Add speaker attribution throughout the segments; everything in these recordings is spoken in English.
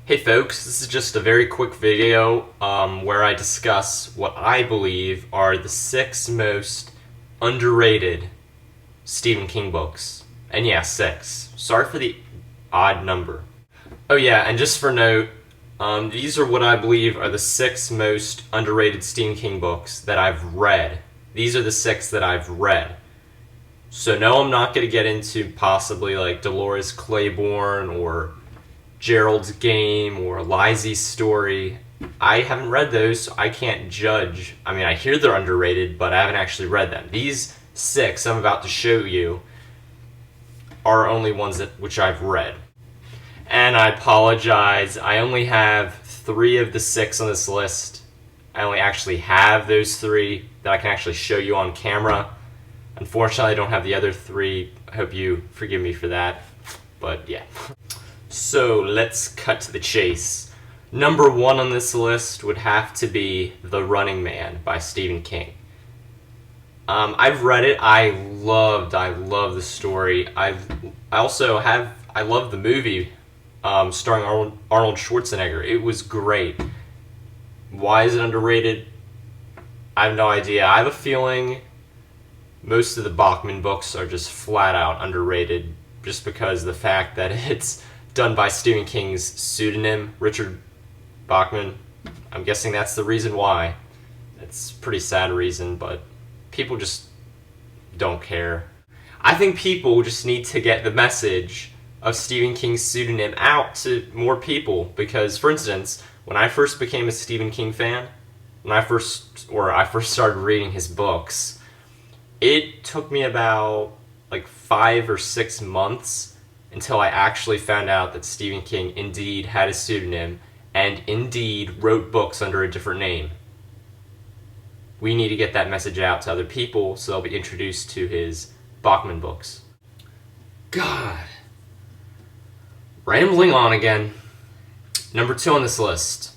Speaker 1: Hey folks, this is just a very quick video where I discuss what I believe are the 6 most underrated Stephen King books. And yeah, 6. Sorry for the odd number. Oh yeah, and just for note, these are what I believe are the 6 most underrated Stephen King books that I've read. These are the 6 that I've read. So no, I'm not going to get into possibly like Dolores Claiborne or Gerald's Game or Lisey's Story. I haven't read those, so I can't judge. I mean, I hear they're underrated, but I haven't actually read them. These 6 I'm about to show you are only ones which I've read. And I apologize, I only have 3 of the 6 on this list. I only actually have those 3 that I can actually show you on camera. Unfortunately, I don't have the other 3. I hope you forgive me for that. But yeah. So let's cut to the chase. Number 1 on this list would have to be The Running Man by Stephen King. I've read it. I love the story. I love the movie starring Arnold Schwarzenegger. It was great. Why is it underrated? I have no idea. I have a feeling most of the Bachman books are just flat out underrated just because of the fact that it's done by Stephen King's pseudonym, Richard Bachman. I'm guessing that's the reason why. It's a pretty sad reason, but people just don't care. I think people just need to get the message of Stephen King's pseudonym out to more people because, for instance, when I first became a Stephen King fan, I first started reading his books, it took me about like 5 or 6 months until I actually found out that Stephen King indeed had a pseudonym and indeed wrote books under a different name. We need to get that message out to other people so they'll be introduced to his Bachman books. God. Rambling on again. Number 2 on this list.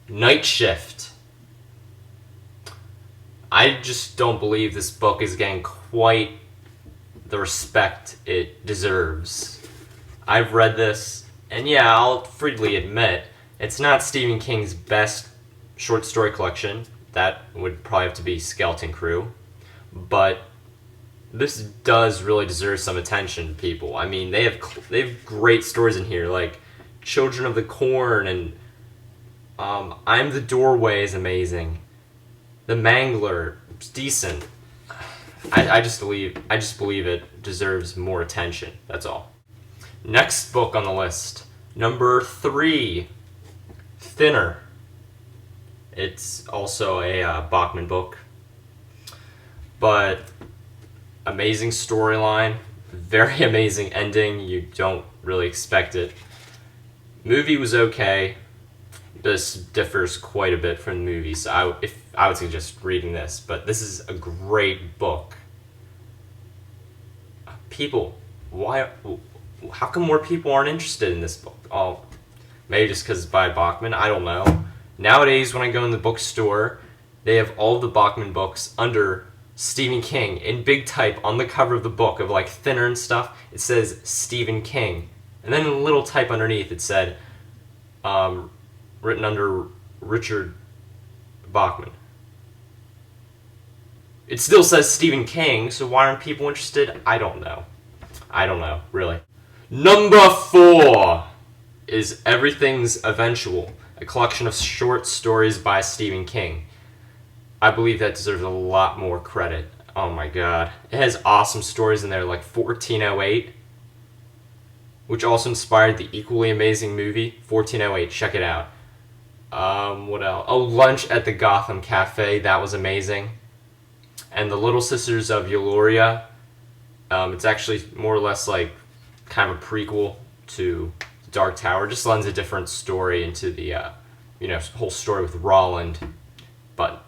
Speaker 1: Nightshift. I just don't believe this book is getting quite the respect it deserves. I've read this, and yeah, I'll freely admit, it's not Stephen King's best short story collection. That would probably have to be Skeleton Crew. But this does really deserve some attention, people. I mean, they have great stories in here, like Children of the Corn, and I'm the Doorway is amazing. The Mangler, it's decent. I just believe it deserves more attention. That's all. Next book on the list, number 3, Thinner. It's also a Bachman book, but amazing storyline, very amazing ending. You don't really expect it. Movie was okay. This differs quite a bit from the movie, so I would suggest reading this, but this is a great book. People, how come more people aren't interested in this book? Oh, maybe just because it's by Bachman, I don't know. Nowadays, when I go in the bookstore, they have all the Bachman books under Stephen King in big type on the cover of the book of like Thinner and stuff. It says Stephen King, and then in little type underneath it said, written under Richard Bachman. It still says Stephen King, so why aren't people interested? I don't know. Really. Number 4 is Everything's Eventual, a collection of short stories by Stephen King. I believe that deserves a lot more credit. Oh my god. It has awesome stories in there, like 1408, which also inspired the equally amazing movie, 1408. Check it out. What else? Oh, Lunch at the Gotham Cafe. That was amazing. And The Little Sisters of Eulalia. It's actually more or less like kind of a prequel to Dark Tower. Just lends a different story into the whole story with Roland. But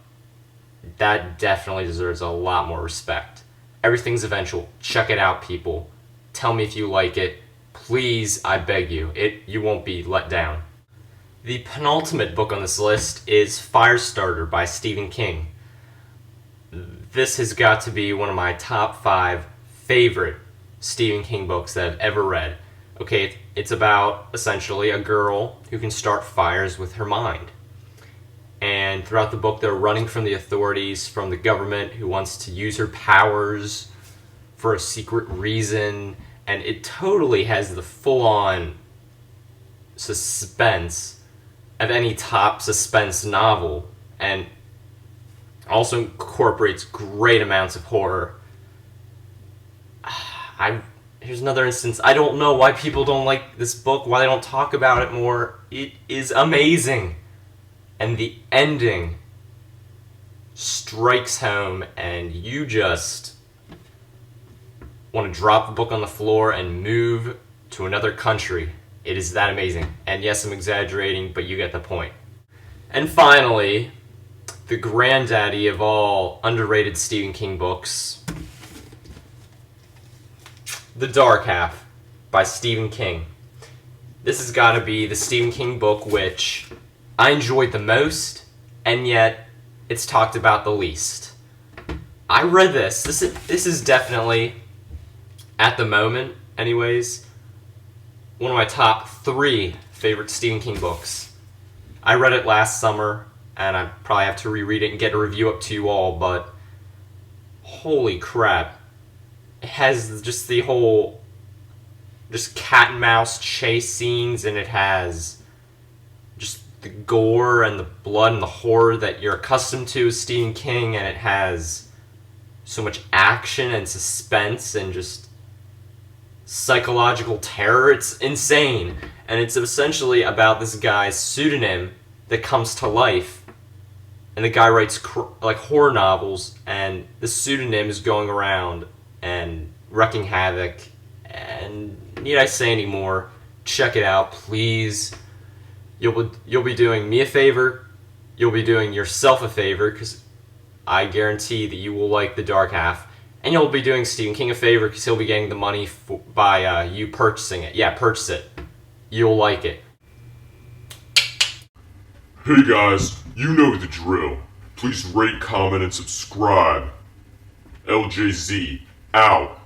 Speaker 1: that definitely deserves a lot more respect. Everything's Eventual. Check it out, people. Tell me if you like it. Please, I beg you. You won't be let down. The penultimate book on this list is Firestarter by Stephen King. This has got to be one of my top 5 favorite Stephen King books that I've ever read. Okay, it's about essentially a girl who can start fires with her mind. And throughout the book, they're running from the authorities, from the government who wants to use her powers for a secret reason. And it totally has the full-on suspense of any top suspense novel, and also incorporates great amounts of horror. Here's another instance. I don't know why people don't like this book, why they don't talk about it more. It is amazing. And the ending strikes home, and you just want to drop the book on the floor and move to another country. It is that amazing. And yes, I'm exaggerating, but you get the point. And finally, the granddaddy of all underrated Stephen King books, The Dark Half by Stephen King. This has got to be the Stephen King book which I enjoyed the most, and yet it's talked about the least. I read this. This is definitely, at the moment anyways, one of my top 3 favorite Stephen King books. I read it last summer, and I probably have to reread it and get a review up to you all, but holy crap. It has just the whole just cat and mouse chase scenes, and it has just the gore and the blood and the horror that you're accustomed to with Stephen King, and it has so much action and suspense and just psychological terror. It's insane. And it's essentially about this guy's pseudonym that comes to life. And the guy writes like horror novels, and the pseudonym is going around and wrecking havoc. And need I say any more? Check it out, please. You'll be doing me a favor. You'll be doing yourself a favor, because I guarantee that you will like The Dark Half. And you'll be doing Stephen King a favor, because he'll be getting the money by you purchasing it. Yeah, purchase it. You'll like it.
Speaker 2: Hey guys, you know the drill. Please rate, comment, and subscribe. LJZ, out.